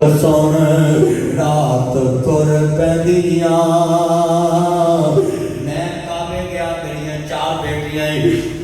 سون رات تر پیندیاں میں کعبے گیا میری چار بیٹیاں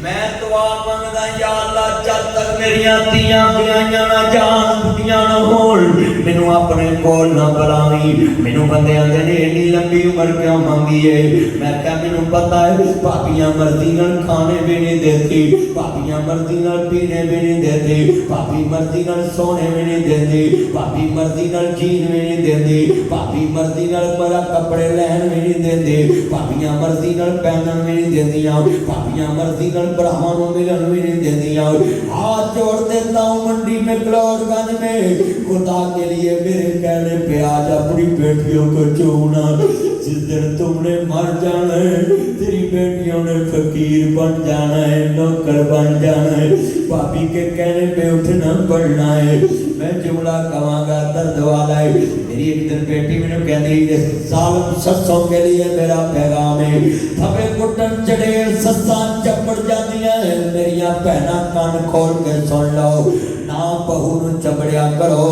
میں دعا منگدا یا اللہ جب تک میری تیاں بیاہیاں نہ جان بڑھیاں نہ ہون مینوں اپنے کول نہ بلاویں مینوں بندے آندے نے اتنی لمبی عمر کیوں مانگی ہے میں کہا مینوں پتہ ہے بھابیاں مرضی نال کھانے بھی نہیں دیتی بھابیاں مرضی نال پینے بھی نہیں دیتی بھابی مرضی نال سونے بھی نہیں دیتی بھابی مرضی نال جین بھی نہیں دیندی بھابی مرضی نال بڑا کپڑے لہن بھی نہیں دیندی بھابیاں مرضی نال پہنن بھی نہیں دیندیاں بھابیاں مرضی نال بھراواں نوں ملن بھی نہیں دیندیاں ہاتھ جوڑ دیتا ہوں منڈی میں کلوڑ گنج میں خدا کے لیے میرے کہنے پہ آج اپنی بیٹیوں کو چونا جس دن تم نے مر جانا ہے تیری بیٹیوں نے فقیر بن جانا ہے نوکر بن جانا ہے بھابی کے کہنے پہ اٹھنا پڑنا ہے میں جملہ کہاں گا درد والا ہے میری ایک دن بیٹی میں نے کہہ دی ظالم سسوں کے لیے میرا پیغام ہے تھبے کٹن چڑیل سساں چپڑ جاتی ہیں میری بہنا کان کھول کے سن لو نہ بہو نو چبڑیا کرو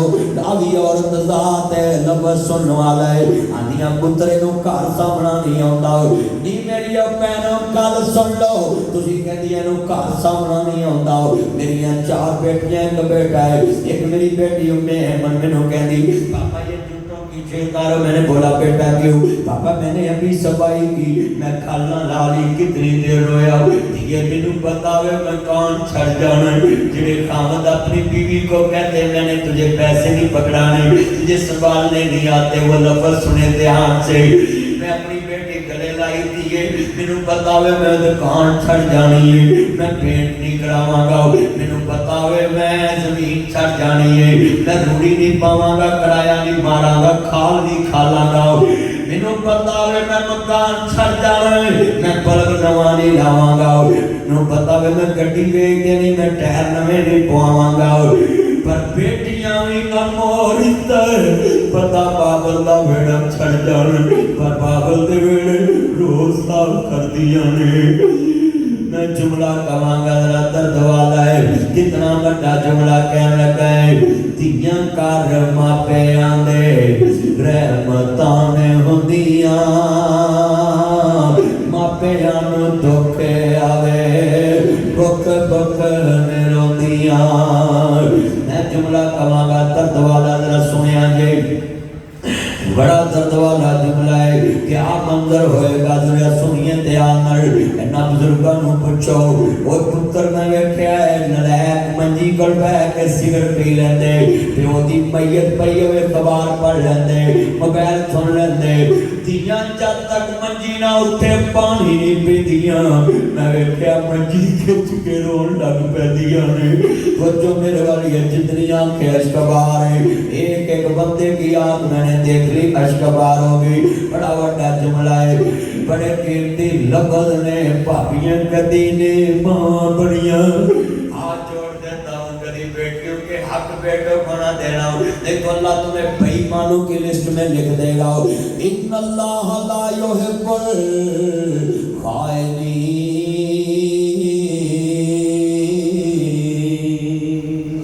آوی عورت ذات ہے لفظ سن والا ہے آندیاں پترے نو گھر سامنا نہیں آندا نی میری بہنوں گل سن لو تسی کہندیاں نو گھر سامنا نہیں آندا میری چار بیٹیاں ایک بیٹا ہے ایک میری بیٹی من مینوں کہندی پاپا یہ جوتوں کی چیکارو میں نے بولا بیٹا کیوں پاپا میں نے ابھی صفائی کی میں کھانا لا لی کتنی دیر رویا یہ مینوں بتاوے میں کون چھڑ جانا جڑے خامد اپنی بیوی کو کہتے میں نے تجھے پیسے نہیں پکڑانے تجھے سنبھالنے نہیں آتے وہ لفظ سنے دھیان سے میں اپنی بیٹی گلے لائی تھی مینوں بتاوے میں دکان چھڑ جانی ہے میں پینٹ نہیں کراواں گا مینوں بتاوے میں زمین چھڑ جانی ہے میں روڑی نہیں پاواں گا کرایہ نہیں ماراں گا کھال نہیں کھالاں گا مینوں بتاوے میں مکان چھڑ جانا ہے میں پلک نواں نہیں لاواں گا مینوں بتاوے میں گڈی ویچ دینی میں ٹائر نویں نہیں پواواں گا پر بیٹیاں بھی امورت پتا بابل دا ویڑا چھڑ جانا پر بابل دے ویڑے روز صاف کر دیا نے میں جملہ کہاں گا ذرا درد والا ہے کتنا بڑا جملہ کہنے لگا ہے تیاں کار ماپے آندے رحمتاں نے ہوندیاں ماپے آنو دکھے آوے بک بک نے روندیاں میں جملہ کہاں گا درد والا ذرا سنیا جے بڑا درد والا جملہ ہے کیا منظر ہوئے گا ذرا سنیے دھیان اینا بزرگاں نوں پوچھو وہ پتر میں بیٹھیا ہے نلائق منجی کول بیٹھ کے سگریٹ پی لیندے پیو دی میت پئی ہوئے خبر پڑھ لیندے موبائل سن لیندے تیاں جد تک منجی نہ اٹھے پانی نہیں پیندیاں میں بیٹھیا منجی کھچ کے رون لگ پیندیاں نے وہ جو میرے والی ہے جتنی آنکھیں اشک بار ہیں ایک ایک بندے کی آنکھ میں نے دیکھ لی اشک بار ہوگی بڑا بڑا جملہ ہے بڑے قیمتی لفظ نے بھابیاں کدی نے ماں بڑیاں ہاتھ جوڑ دیتا ہوں کدی بیٹیوں کے حق بیٹوں کو نہ دینا دیکھو اللہ تمہیں بے ایمانوں کی لسٹ میں لکھ دے گا ان اللہ لا یحب الخائنین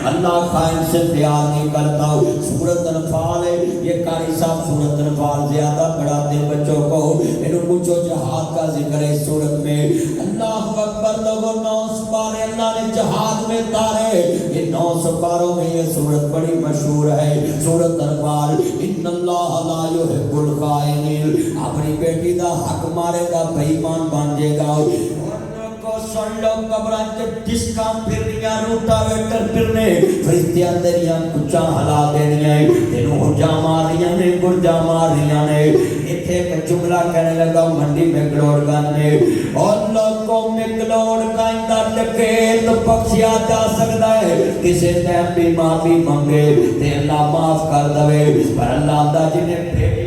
اللہ خائن سے پیار نہیں کرتا سورۃ انفال ہے یہ قاری صاحب سورۃ انفال زیادہ پڑھاتے بچوں کو انہوں پوچھو جہاد کا ذکر ہے سورت میں اللہ اکبر لوگوں 9 سپارے اللہ نے جہاد میں تارے یہ 9 سپاروں میں یہ سورت بڑی مشہور ہے سورۃ انفال ان اللہ لا یحب الخائنین اپنی بیٹی دا حق مارے گا بے ایمان بن جائے گا سن لو قبران جب جس کام پھرنیاں روٹا ویٹر پھرنے فرشتیاں تیریاں کچھاں ہلا دینیاں تینوں ہجا ماریاں نے گرجا ماریاں نے ایتھے ایک جملہ کہنے لگا منڈی میں گلوڑ گانے اور لوگوں میں گلوڑ گائندہ ڈکیت بخشیا جا سکتا ہے کسے ٹائم بھی معافی منگے تے اللہ معاف کر دوے پر اللہ دا جنہیں پھیری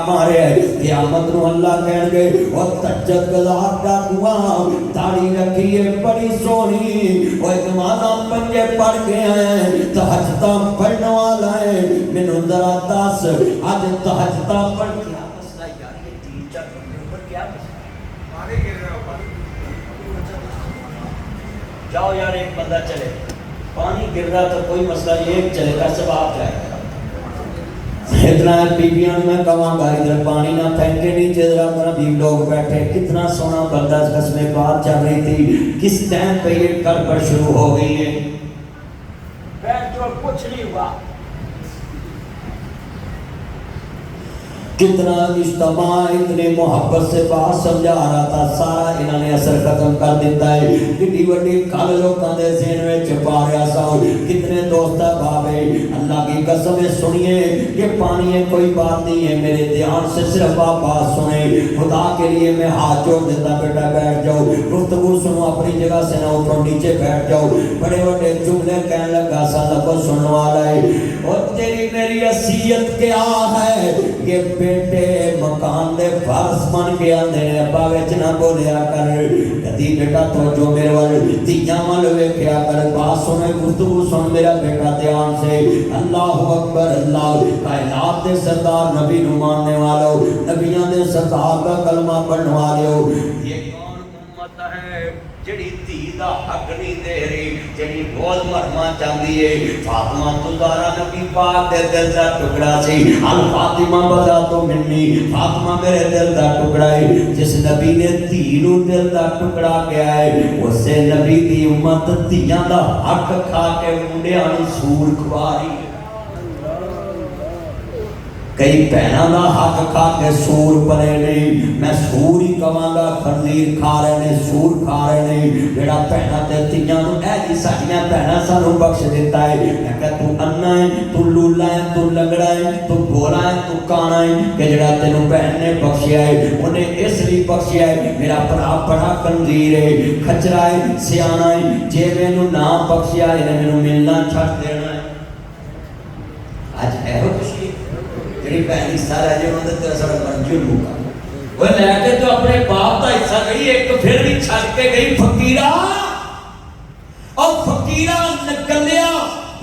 مارے قیامت نو اللہ کہن گے او تجد گزار ڈاکواں داڑھی رکھی ہے بڑی سونی او نمازاں پنجے پڑھ کے آئے تہجداں پڑھنے والا ہے مینوں ذرا دس اج تہجداں پڑھ کے مسئلہ یار یہ تین چار گھنٹے اوپر کیا مسئلہ جاؤ یار ایک بندہ چلے پانی گر رہا تو کوئی مسئلہ نہیں، ایک چلے گا سب آپ جائے گا۔ اتنا بیبیاں میں کہاں گا ادھر پانی نہ پھینکے نیچے، ذرا میرا بیب لوگ بیٹھے، کتنا سونا بندہ قسمیں بات چل رہی تھی، کس ٹائم پہ یہ گڑبڑ شروع ہو گئی ہے، بیٹھ جو کچھ نہیں ہوا۔ کتنا اجتماع اتنے محبت سے بات سمجھا رہا تھا، سارا انہوں نے اثر ختم کر دیتا ہے۔ کتنی بڑی کل لوگوں دے ذہن میں چھپا رہا سا، کتنے دوست بابے اللہ کی قسم سنیے، یہ پانی ہے کوئی بات نہیں ہے، میرے دھیان سے صرف آپ بات سنیں، خدا کے لیے میں ہاتھ جوڑ دیتا، بیٹا بیٹھ جاؤ، گفتگو سنو، اپنی جگہ سے نہ اٹھو، نیچے بیٹھ جاؤ۔ بڑے بڑے جملے کہنے لگا سا، لفظ سننے والا ہے، اور تیری میری حیثیت کیا ہے، یہ بیٹے مکان دے فرض بن کے آندے نے، ابا وچ نہ بولیا کر، کدی بیٹا تو جو میرے والے تیاں ول ویکھیا کر، بات سنے، گفتگو سن میرا بیٹا دھیان سے۔ اللہ اکبر، اللہ کائنات دے سردار نبی نو ماننے والو، نبیاں دے سردار کا کلمہ پڑھنے والو، یہ کون امت ہے جڑی دھی دا حق نہیں دے رہی، جڑی بہت مرما چاہتی ہے۔ فاطمہ تزارا نبی پاک دے دل دا ٹکڑا سی، الفاطمہ بدا تو منی، فاطمہ میرے دل دا ٹکڑا ہے۔ جس نبی نے دھی نو دل دا ٹکڑا کیا ہے، اسے نبی دی امت دھیاں دا حق کھا کے منڈیاں نو سور کھوا رہی ہے۔ کئی بہنوں دا حق کھا کے سور پلے نہیں، میں سور ہی کہاں گا، خنزیر کھا رہے نے، سور کھا رہے نے، جڑا بہناں تے تیاں نو اے جی ساڈیاں بہناں سانو بخش دیتا ہے۔ میں کہ تو انا ہے، تو لولا ہے، تو لنگڑا ہے، تو بولا ہے، تو کانا ہے، کہ جڑا تینوں بہن نے بخشیا ہے، انہیں اس لیے بخشیا ہے، میرا بڑا بڑا خنزیر ہے، کھچرا ہے، سیانا ہے، جے مینوں نہ بخشیا ہے، مینوں ملنا چھڈ دینا ہے۔ آج ہے ہو خوشی جڑی پہلی سارا جو انہوں نے تیرا سارا منجور ہوگا، وہ لے کے تو اپنے باپ کا حصہ گئی، ایک پھر بھی چھڑ کے گئی فقیرہ، اور فقیرہ نکلیا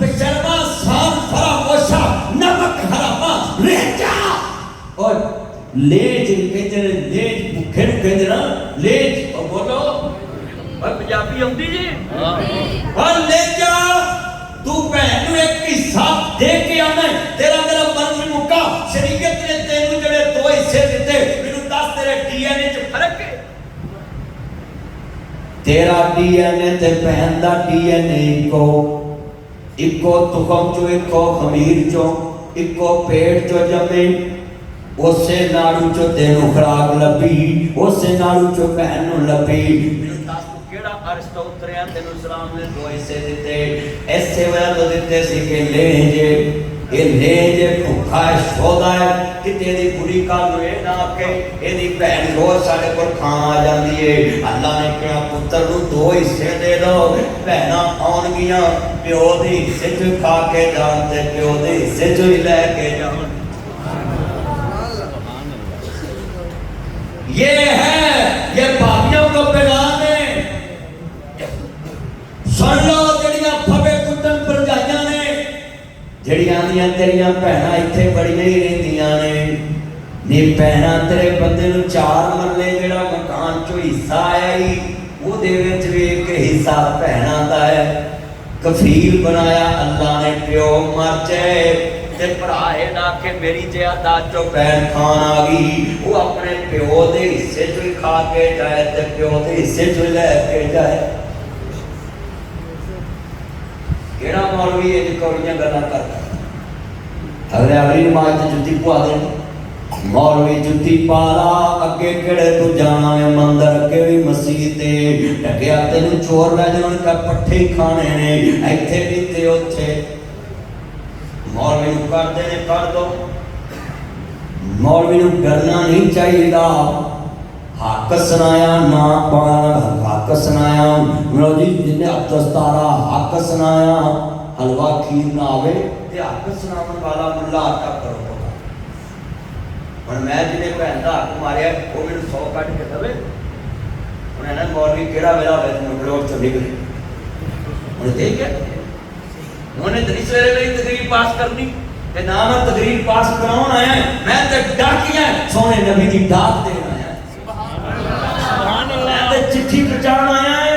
بشرما سان فراموشا نمک حراما لے جا، اور لیج کہتے ہیں، لیج بکھے نو کہتے ہیں، لیج اور بولو اور پنجابی ہوندی جی، اور لے جا تو بہن نو ایک حصہ دے کے آنا ہے، تیرا میرا مرض مکا، شریعت نے تینوں جڑے دو حصے دیتے، مینوں دس تیرے ڈی این اے چ فرق ہے، تیرا ڈی این اے تے بہن دا ڈی این اے اکو تخم چو، اکو خمیر چو، اکو پیٹ چو جمے، اسے ناڑو چو تینوں خوراک لبھی، اسے ناڑو چو بہن نو لبھی۔ عرش تو اتریا تینوں سلام نے دو حصے دیتے، ایسے وجہ تو دیتے سی کہ لینجے، یہ لینجے بھوکا ہے، شودا ہے، کہ تیری بری کال نو اے نہ کہ ایدی بہن روز ساڑے پر کھان آ جاندی ہے۔ اللہ نے کہا پتر نو دو حصے دے دو، بہناں آن گیاں، پیو دی حصے جو کھا کے جانتے، پیو دی حصے جو ہی لے کے جان۔ یہ ہے، یہ بابیوں کو پیغام ہے، سن لو جڑیاں پھبے کٹن پر جائیاں نے، جڑیاں دیاں تیریاں بہناں ایتھے بڑی نہیں رہندیاں نے، نی بہناں تیرے بندے نو چار مرلے جڑا مکان چو حصہ آیا ہی، وہ دے وچ وی ایک حصہ بہناں دا ہے، کفیل بنایا اللہ نے، پیو مر جائے تے بھرائے نہ کہ میری جیادہ چو بہن کھان آ گئی، وہ اپنے پیو دے حصے چو ہی کھا کے جائے تے پیو دے حصے چو لے کے جائے۔ کیڑا مولوی ہے جو کوڑیاں گلاں کرتا ہے؟ اگلے اگلی نماز تے جُتی پوا دے، مولوی جُتی پالا، اگے کیڑے تو جانا ہے مندر، اگے بھی مسیح تے ڈکیا تینوں چور لے جان کا پٹھے ہی کھانے نے، ایتھے بھی تے اوتھے، مولوی نو کر دینے کر دو، مولوی نو ڈرنا نہیں چاہیے دا، حق سنایا نا پانا، حق سنایا مولوی جن نے دستارا حق سنایا، حلوہ کھیر نہ آوے تے حق سناون والا ملا آٹا کرو ہوگا۔ اور میں جنہیں بہن دا حق ماریا وہ میرے 100 کٹ کے دوے، انہیں نا مولوی کیڑا میرا بیت مکلوٹ چو نکلے، انہیں دیکھ گئے، انہیں دنی سویرے میری تقریر پاس کرنی، کہ نام تقریر پاس کراؤن آیا ہے، میں تے ڈاکیاں سونے نبی دی ڈاک دے آیا ہے، میں تے چٹھی پچان آیا ہے،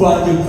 5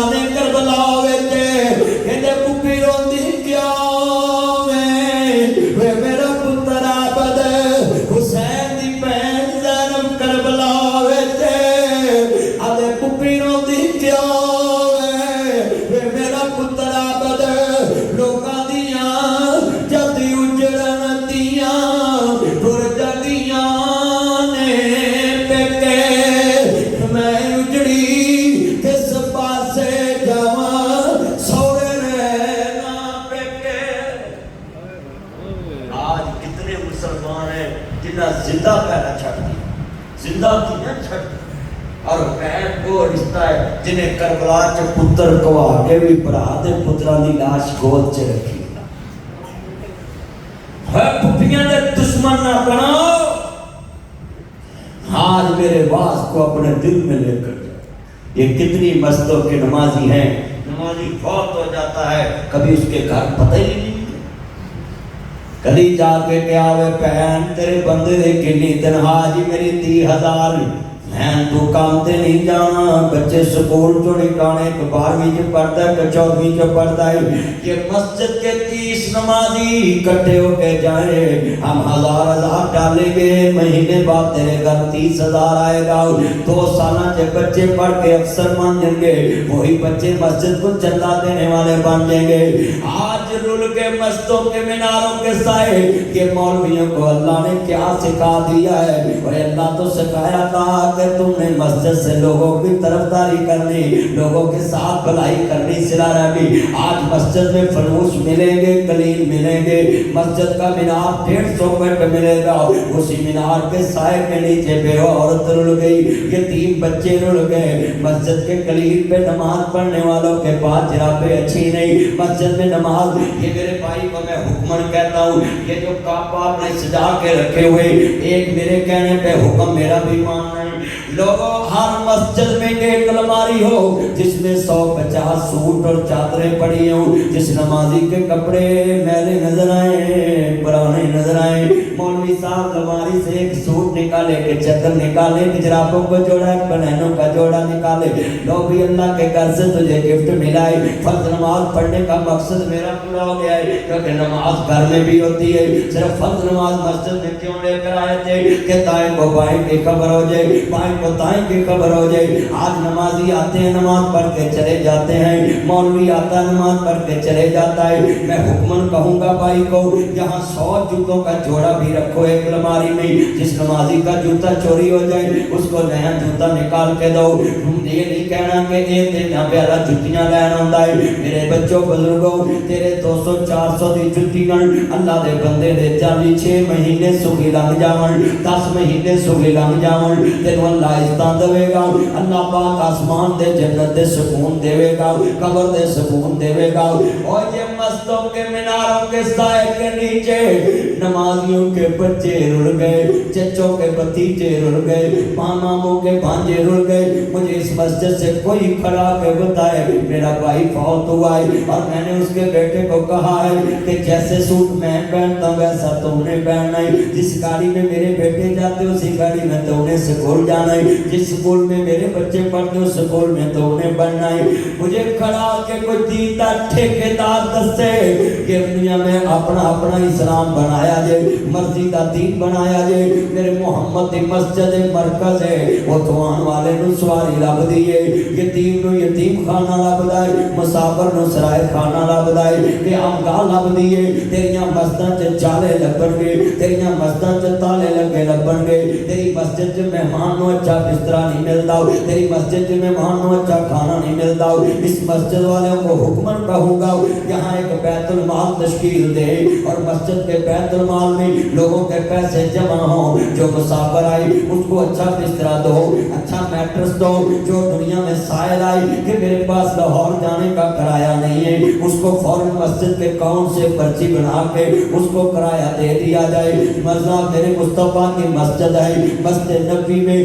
میدان کربلا وچ کہندے پپی روندی کیا وے میرا پتر عابد حسین دی بہن زینب کربلا وچ آدے پپی روندی کیا وے میرا پتر عابد لوکاں دیاں جدی اجڑن دیاں ٹر جدیاں نے پیکے میں اجڑی کس پاسے جاواں سوڑے رہنا پیکے آج کتنے مسلمان ہیں جنہاں زندہ پہنا چھڑ دیا زندہ دیا چھڑ دیا اور بہن کو رشتہ ہے جنہیں کربلا چ پتر کو آگے بھی برا دے پتران دی لاش گود چ رکھی ہے پھپیاں دے دشمن نہ بناؤ آج میرے واز کو اپنے دل میں لے کر جائے یہ کتنی مستوں کے نمازی ہیں نمازی فوت ہو جاتا ہے کبھی اس کے گھر پتہ ہی نہیں کلی جا کے کیا ہوئے پہن تیرے بندے دے کنی تنہا جی میری 30,000 میں تو کام تے نہیں جانا بچے سکول جو نکانے ایک 12ویں جو پڑھتا ہے کہ 14ویں جو پڑھتا ہے یہ مسجد کے 30 نمازی اکٹھے ہو کے جائیں ہم 1000 ڈالیں گے مہینے بعد تیرے گھر 30,000 آئے گا 2 سالہ کے بچے پڑھ کے افسر بن جائیں گے وہی بچے مسجد کو چندہ دینے والے بن جائیں گے آج رول کے مستوں کے میناروں کے سائے یہ مولویوں کو اللہ نے کیا سکھا دیا ہے اور اللہ تو سکھایا تھا کہ تم نے مسجد سے لوگوں کی طرفداری کرنی لوگوں کے ساتھ بھلائی کرنی صلہ رحمی آج مسجد میں فنوس ملیں گے قلیل ملیں گے مسجد کا مینار 150 فٹ ملے گا اسی مینار کے سائے کے نیچے بے عورت رل گئی یتیم بچے رل گئے مسجد کے قلیل پہ نماز پڑھنے والوں کے پاس جرابیں اچھی نہیں مسجد میں نماز یہ میرے بھائی کو میں حکمن کہتا ہوں یہ جو کعبہ آپ نے سجا کے رکھے ہوئے ایک میرے کہنے پہ حکم میرا بھی ماننا ہے لوگوں ہر مسجد میں ایک الماری ہو جس میں 150 سوٹ اور چادریں پڑی ہوں جس نمازی کے کپڑے میلے نظر آئیں پرانے نظر آئیں مولوی صاحب الماری سے ایک سوٹ نکالے کہ چادر نکالے کہ جرابوں کو جوڑا ایک بنینوں کا جوڑا نکالے لو بھی اللہ کے گھر سے تجھے گفٹ ملا ہے فرض نماز پڑھنے کا مقصد میرا پورا ہو گیا ہے کیونکہ نماز گھر میں بھی ہوتی ہے صرف فرض نماز مسجد میں کیوں لے کر آئے تھے کہ دائیں کو بائیں کی خبر ہو جائے بائیں کو دائیں کی خبر ہو جائے آج نمازی آتے ہیں نماز پڑھ کے چلے جاتے ہیں مولوی آتا ہے نماز پڑھ کے چلے جاتا ہے میں حکمن کہوں گا بھائی کو یہاں 100 جوتوں کا جوڑا بھی رکھو ایک الماری میں جس نمازی کا جوتا چوری ہو جائے اس کو نیا جوتا نکال کے دو یہ نہیں کہنا کہ ایک دن یہاں پہ اللہ جتیاں لینا ہوتا ہے میرے بچوں بزرگوں تیرے 200-400 دی جتیاں اللہ دے بندے دے 46 مہینے سوگی لنگ جاون 10 مہینے سوگی لنگ جاون تینوں اللہ عزتاں دے گا اللہ پاک آسمان دے جنت دے سکون دے گا قبر دے سکون دے گا اور یہ مستوں کے میناروں کے سائے کے نیچے نمازیوں کے بچے رل گئے چچوں کے بھتیجے رل گئے ماموں کے بھانجے رل گئے مجھے اس مسجد سے کوئی کھڑا کے بتائے میرا بھائی فوت ہوا ہے اور میں نے اس کے بیٹے کو کہا ہے کہ جیسے سوٹ میں پہنتا ویسا تم نے پہننا ہے جس گاڑی میں میرے بیٹے جاتے اسی گاڑی میں تو انہیں سکول جانا ہے جس سکول میں میرے بچے پڑھتے اس سکول میں تو انہیں پڑھنا ہے مجھے کھڑا کے کوئی دیتا ٹھیکیدار دستے کہ دنیا میں اپنا اسلام بنایا جے مرضی دا دین بنایا جے میرے محمد دی مسجد مرکز ہے وہ توان والے نو سواری لب دیئے یتیم نو یتیم خانہ لب دائے مسافر نو سرائے خانہ لب دائے کہ امگاہ لب دیئے تیریاں مسجد چے چالے لبن گے تیریاں مسجد چے تالے لگے لبن گے تیری مسجد چے مہمان نو اچھا بسترہ نہیں ملتا تیری مسجد چے مہمان نو اچھا کھانا نہیں ملتا اس مسجد والے کو حکمن کہوں گا یہاں ایک بیت المال تشکیل دے اور مسجد کے بیت المال میں لوگوں کے پیسے جمع ہوں جو مسافر آئی اس کو اچھا بسترہ دو اچھا میٹرس دو جو دنیا میں سائل آئی کہ میرے پاس لاہور جانے کا کرایہ نہیں ہے اس کو فوراً مسجد کے اکاؤنٹ سے پرچی بنا کے اس کو کرایہ دے دیا جائے مرزا میرے مصطفیٰ کی مسجد ہے مسجد نبی میں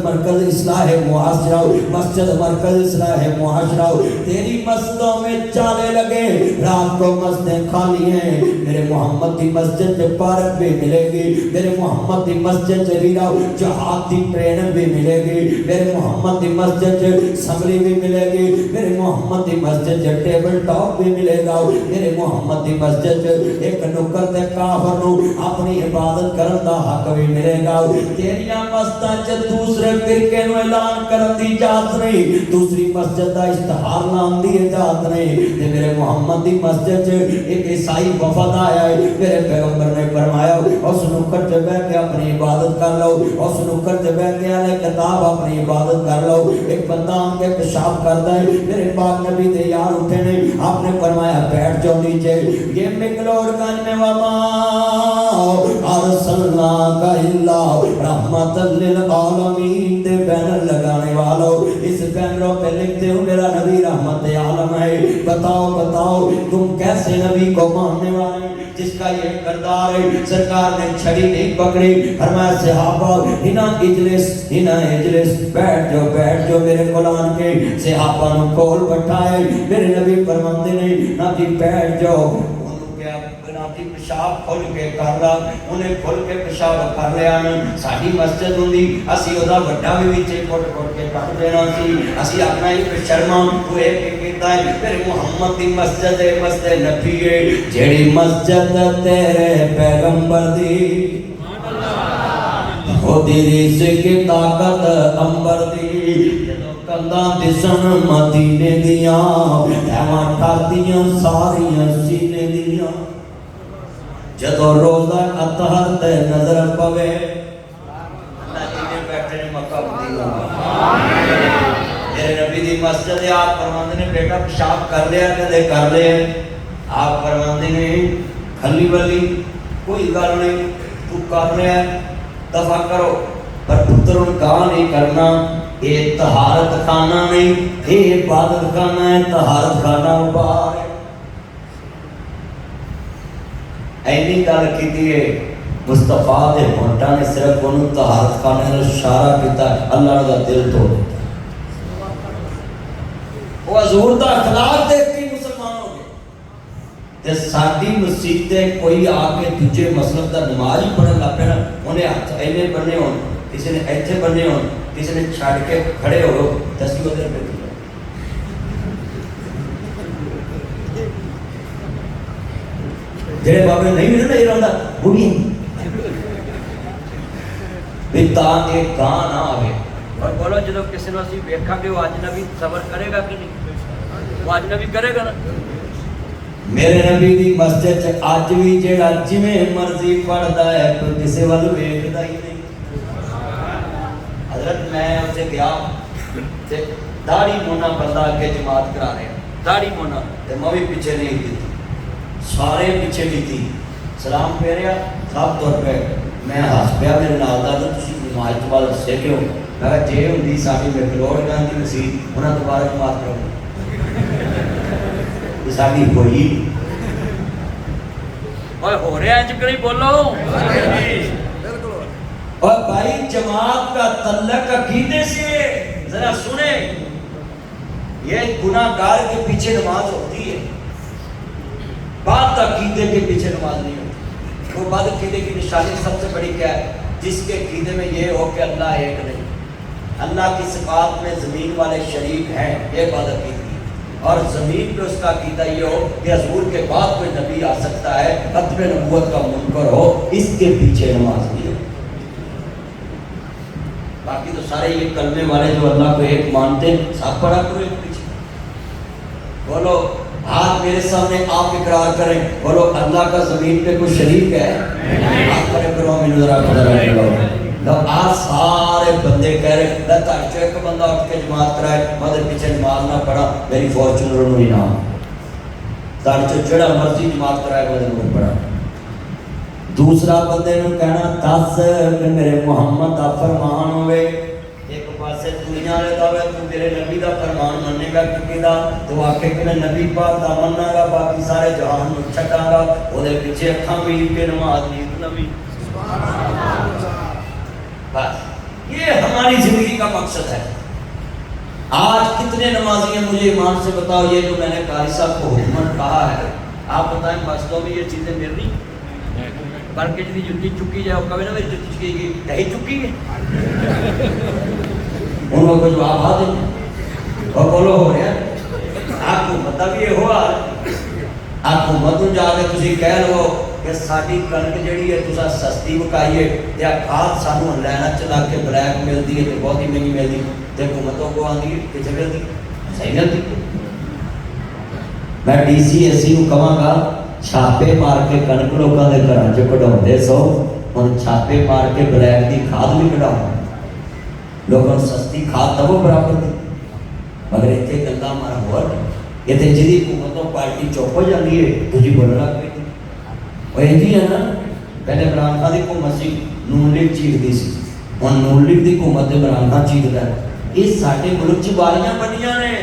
مرکز اصلاح معاشرہ ہو، مسجد مرکز اصلاح معاشرہ ہو۔ تیری مسجدوں میں چالے لگے، رات کو مسجدیں خالی ہیں، میرے محمد کی مسجد سے پارک بھی ملے گی، میرے محمد کی مسجد سے ریڑا جہاد کی ٹرین بھی ملے گی، میرے محمد کی مسجد سے اسمبلی بھی ملے گی، میرے محمد کی مسجد سے ٹیبل ٹاپ بھی ملے گا، میرے محمد کی مسجد سے ایک نکر تے کافر نو اپنی عبادت کرن دا حق بھی ملے گا۔ تیریاں مسجداں چ دوسرے فرقے نو اعلان کرن دی اجازت نہیں، دوسری مسجد دا اشتہار لان دی اجازت نہیں۔ تے میرے محمد دی مسجد چ ایک عیسائی وفد آیا ہے، میرے پیغمبر نے فرمایا اس نکر تے بیٹھ کے اپنی عبادت کر لو، اس نکر تے بیٹھ کے اہل کتاب اپنی عبادت کر لو۔ ایک بندہ آن کے پیشاب کرتا ہے، میرے پاک نبی دے یار اٹھے نے، آپ نے فرمایا بیٹھ جاؤ نیچے۔ یہ مکلوڑ گنج میں وما ارسلناک الا رحمت للعالمین دے بینر لگانے والوں، اس بینروں پہ لکھتے ہو میرا نبی رحمت عالم ہے۔ بتاؤ بتاؤ تم کیسے نبی کو ماننے والے جس کا یہ کردار ہے۔ سرکار نے چھڑی نہیں پکڑی، فرمایا صحابہ ہنا اجلس بیٹھ جو میرے قرآن کے صحابہ نو کول بٹھائے، میرے نبی فرماندے نے نبی بیٹھ جاؤ، پیشاب کھل کے کر لا، انہیں کھل کے پیشاب کر لیا نا۔ ساری مسجد ہوندی اسی او دا وڈا بھی وچے کھٹ کے کر دینا سی، اسی اپنا ہی شرما وہ ایک کیتا ہے۔ میرے محمد دی مسجد ہے، مسجد نبی ہے، جیڑی مسجد تیرے پیغمبر دی خودی رزق کی طاقت امبر دی کنداں دسن مدینے دیاں ایواں ٹردیاں ساریاں سینے دیاں، جدو روزہ اطہر تے نظر پوے اللہ جی نے بیٹھے نے مکہ مدینہ میرے نبی دی مسجد ہے۔ آپ فرماندے نے بیٹا پیشاب کر لیا کدے کر لیا، آپ فرماندے نے کھلی ولی کوئی گل نہیں، تو کر لیا دفع کرو، پر پتر کہاں نہیں کرنا، یہ طہارت خانہ نہیں، یہ عبادت خانہ ہے، طہارت خانہ باہر ہے۔ اینی گل کیتی ہے مصطفیٰ دے ہونٹاں نے صرف انہوں طہارت خانے نے اشارہ کیتا، اللہ دا دل توڑ دیتا۔ وہ حضور دا اخلاق دیکھ کے مسلمان ہو گئے۔ تے ساڈی مسجد تے کوئی آ کے دوجے مسلک دا نماز ہی پڑھن لگ پیا نا، انہیں ہاتھ اینے بننے ہون، کسی نے ایتھے بننے ہون، کسی نے چھڑ کے کھڑے ہو، دسی ادھر بیٹھی جڑے بابے نہیں ملے نا یہ رہندا وہ بھی تاں کہ گاں نہ آوے۔ اور بولو جدو کسی نے اسی ویکھا کہ وہ اجنبی صبر کرے گا کہ نہیں، وہ اجنبی کرے گا نا۔ میرے نبی دی مسجد چ اج بھی جیڑا جویں مرضی پڑھدا ہے کوئی کسی ول ویکھدا ہی نہیں۔ حضرت میں اسے گیا تے داڑھی مونا بندہ اگے جماعت کرا رہے ہیں، داڑھی مونا تے میں بھی پیچھے نہیں دی، سارے پیچھے بھی تھی، سلام پھیریا سب تر پہ، میں ہس پیا میرے نال دا تو تسی نماز تو بعد ہسے کیوں؟ میں کہا جے ہوندی ساڈی مکلوڑ گنج دی مسجد انہاں دوبارہ جماعت کرو یہ ساڈی ہوئی اوے ہو رہا ہے چکری بولو اور بھائی جماعت کا تعلق عقیدے سے، ذرا سنیں یہ گناہ گار کے پیچھے نماز ہوتی ہے، بات عقیدے کے پیچھے نماز نہیں ہوتی۔ وہ بات عقیدے کی نشانی سب سے بڑی کیا ہے؟ جس کے عقیدے میں یہ ہو کہ اللہ ایک نہیں، اللہ کی صفات میں زمین والے شریک ہیں، یہ بات عقیدے کی۔ اور زمین پہ اس کا عقیدہ یہ ہو کہ حضور کے بعد کوئی نبی آ سکتا ہے، ختم نبوت کا منکر ہو، اس کے پیچھے نماز نہیں ہو۔ باقی تو سارے یہ کلمے والے جو اللہ کو ایک مانتے ہیں سب پڑھا کرو ایک پیچھے۔ بولو ہاتھ میرے سامنے آپ اقرار کریں، بولو اللہ کا زمین پہ کوئی شریک ہے؟ آپ کرے کرو میں ذرا قدر رہے لو آپ سارے بندے کہہ رہے لتا ایک بندہ اٹھ کے جماعت کرائے مدر پیچھے نماز نہ پڑھا میری فارچونر نو انعام، تاڑ جڑا مرضی جماعت کرائے مدر نو پڑھا۔ دوسرا بندے نو کہنا دس کہ میرے محمد دا فرمان ہوئے، ایک پاسے دنیا لے دا تو میرے نبی دا فرمان مننے گا کہ دا تو آکے کہ میں نبی پاک دا مننا گا، باقی سارے جہان میں چھٹا گا، وہ دے پیچھے اکھاں میر کے نماز نیت نبی۔ بس یہ ہماری زندگی کا مقصد ہے. آج کتنے نمازی ہیں مجھے ایمان سے بتاؤ. یہ جو میں نے قاری صاحب کو حکومت کہا ہے, آپ بتائیں مسجدوں میں یہ چیزیں مل رہی بلکہ جی جتی چکی جائے وہ کبھی نہ میری جتی چکی گئی نہیں چکی ہے. ان کو جواب آ دیں اور بولو ہو رہا ہے. آپ کو مطلب یہ ہوا آپ کو مدوں جا کے تسی کہہ لو کہ ساری کنک جڑی ہے تسا سستی مکائیے یا کھاد سانو لینا چلا کے بلیک ملتی ہے تو بہت ہی مہنگی ملتی تو حکومتوں کو آتی ہے کتنے ملتی صحیح ملتی. میں ڈی سی اے سی کو کہاں گا چھاپے مار کے کنک لوگوں کے گھر چ کਢਾਉਂਦੇ سو ہن چھاپے مار کے بلیک دی کھاد بھی کਢਾؤ لوگوں سستی کھاد دو برابر دی. مگر اتنے گلا مارا ہوا اتنے جی حکومتوں پارٹی چپ ہو جاتی ہے تھی بولنا پہ وہ یہ ہے نا. پہلے عمران خان کی حکومت سی نون لیگ چیختی سی ہوں نون لیگ کی حکومت عمران خان چیختا ہے. یہ سارے ملک چ باریاں بنیاں نے.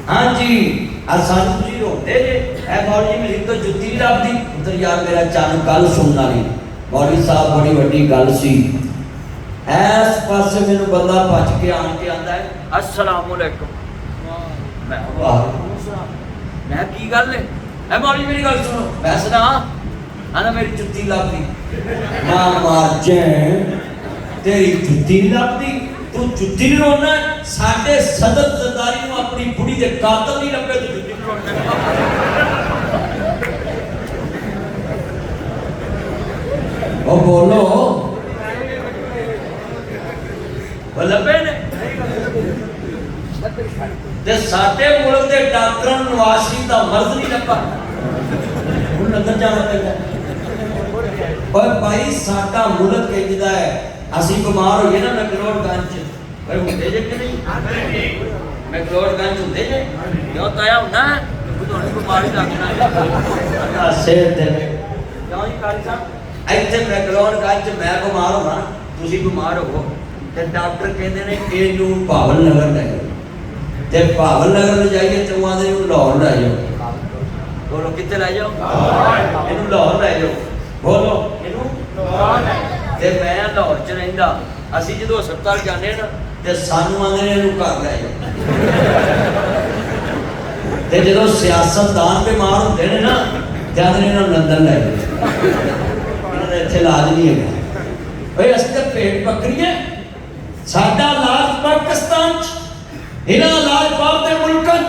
ہاں جی سانو تھی روتے جی اے مولوی میری تو جتی نہیں لبھی ادھر یار میرا چن کل سننا نہیں. مولوی صاحب بڑی وڈی گل سی ایس پاسے میرے بندہ بچ کے آن کے آتا ہے السلام علیکم. میں کی گل ہے اے مولوی میری گل سنو. میں سنا آنا میری جتی لبھی ماں مار جائیں تیری جتی نہیں لبھی تو جتی نہیں رونا. ساڈے صدر زرداری نو اپنی بڑی دے قاتل نہیں لبے تو جتی نہیں رونا. وہ بولو وہ لبے نے تے ساڈے ملک دے ڈاکٹراں نوں نواز شریف دا مرض نہیں لبا ہن نظر جانا پیندا. اور بھائی ساڈا ملک کہندا ہے اسی بیمار ہوئے نا میکلوڈ گنج بھائی ہوندے جے کہ نہیں میکلوڈ گنج ہوندے جے کیوں تایا ہوندا ہے تھوڑی بیماری لگنا ہے صحت دے کیوں جی قاری صاحب ایتھے میکلوڈ گنج میں بیمار ہونا تسی بیمار ہو تے ڈاکٹر کہندے نے اینو بھاول نگر لے جاؤ تے بھاول نگر لے جائیے تے وہاں دے لاہور لے جاؤ. بولو کتے لے جاؤ اینو لاہور لے جاؤ. بولو اینو لاہور لے تے میں لاہور چ رہندا اسی جدوں ہسپتال جانے نا تے سانو آندے نے اینو گھر لے جاؤ. تے جدوں سیاستدان بیمار ہوندے نے نا تے آندے نے اینو لندن لے جاؤ انہاں دا ایتھے علاج نہیں ہے. بھئی اسی تے پیٹ بکری ہے ساڈا علاج پاکستان انہاں علاج باہر دے ملکاں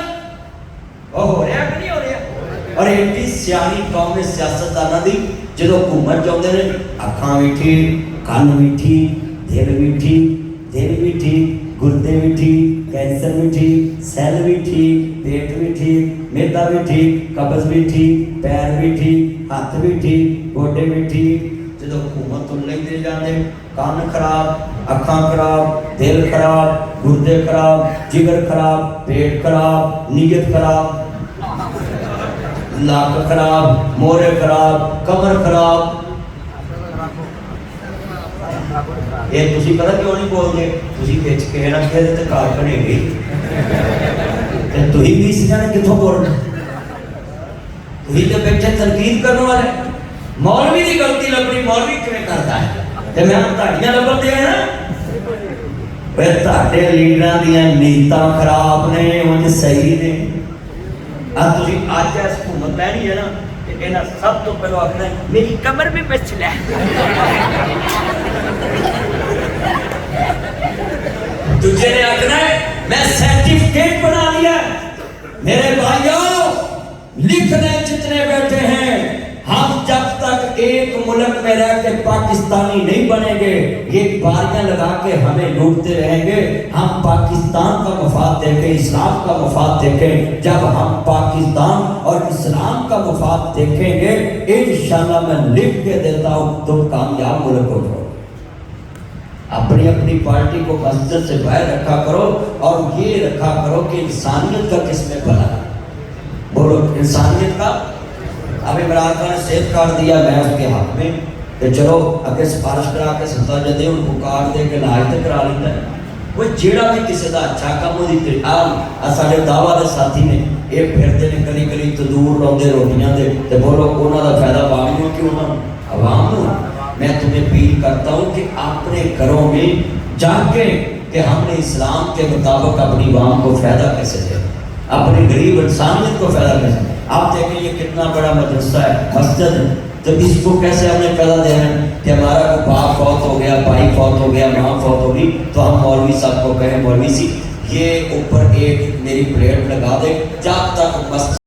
او ہو رہا کہ نہیں ہو رہا. اور ایڈی سیانی قوم سیاستداناں دی جدوں حکومت چاہتے ہیں اکھاں بھی ٹھیک کن بھی ٹھیک دل بھی ٹھیک دل بھی ٹھیک گردے بھی ٹھیک کینسر بھی ٹھیک سیل بھی ٹھیک پیٹ بھی ٹھیک میدا بھی ٹھیک قبض بھی ٹھیک پیر بھی ٹھیک ہاتھ بھی ٹھیک گوڈے بھی ٹھیک. جدوں حکومت تو لے دے جاندے کان خراب اکھاں خراب دل خراب گردے خراب جگر خراب پیٹ خراب نیت خراب لاک خراب مورے خراب کمر خراب. یہ تسی پتہ کیوں نہیں بول دے تسی وچ کے نہ کہے تے کار بنے گی تے تسی بھی اس جانے کتھوں بولنا تسی تے بیٹھے تنقید کرنے والے مولوی دی غلطی لبنی مولوی کیویں کردا ہے تے میں تہاڈیاں لبن دے نا اے تہاڈے لیڈراں دیاں نیتاں خراب نے انج صحیح نے. تھی اج اس حکومت لینی ہے نا یہاں سب تو پہلو آخنا ہے میری کمر بھی پچھ لے. دوسرے نے آخنا ہے میں سرٹیفکیٹ بنا لیا. میرے بھائیوں لکھنے جتنے بیٹھے ہیں ہم جب تک ایک ملک میں رہ کے پاکستانی نہیں بنیں گے یہ باریاں لگا کے ہمیں لوٹتے رہیں گے. ہم پاکستان کا مفاد دیکھیں اسلام کا مفاد دیکھیں. جب ہم پاکستان اور اسلام کا مفاد دیکھیں گے انشاءاللہ میں لکھ کے دیتا ہوں تم کامیاب ملک ہو جاؤ. اپنی اپنی پارٹی کو مسجد سے باہر رکھا کرو اور یہ رکھا کرو کہ انسانیت کا کس میں بھلا ہے. بولو انسانیت کا. اب عمران خان نے صحت کارڈ دیا میں اس کے حق میں کہ چلو اگر سفارش کرا کے ستا جاتے ان کو کارڈ دے کے علاج تے کرا لیتا ہے. وہ جیڑا بھی کسی دا اچھا کام ہو دی سارے دعویٰ دے ساتھی نے یہ پھرتے نے گلی گلی تندور لاؤندے روٹیاں دے تے بولو انہاں دا فائدہ عوام نوں کہ انہاں عوام نوں. میں تمہیں اپیل کرتا ہوں کہ اپنے گھروں میں جانکیں کہ ہم نے اسلام کے مطابق اپنی عوام کو فائدہ کیسے دیا، اپنی غریب انسانیت کو فائدہ کیسے دیا۔ آپ دیکھیں یہ کتنا بڑا مدرسہ ہے، مسجد ہے، تو اس کو کیسے ہم نے فائدہ دیا ہے کہ ہمارا کوئی باپ فوت ہو گیا، بھائی فوت ہو گیا، ماں فوت ہو گئی، تو ہم مولوی صاحب کو کہیں مولوی سی یہ اوپر ایک میری پلیٹ لگا دے، جب تک مسجد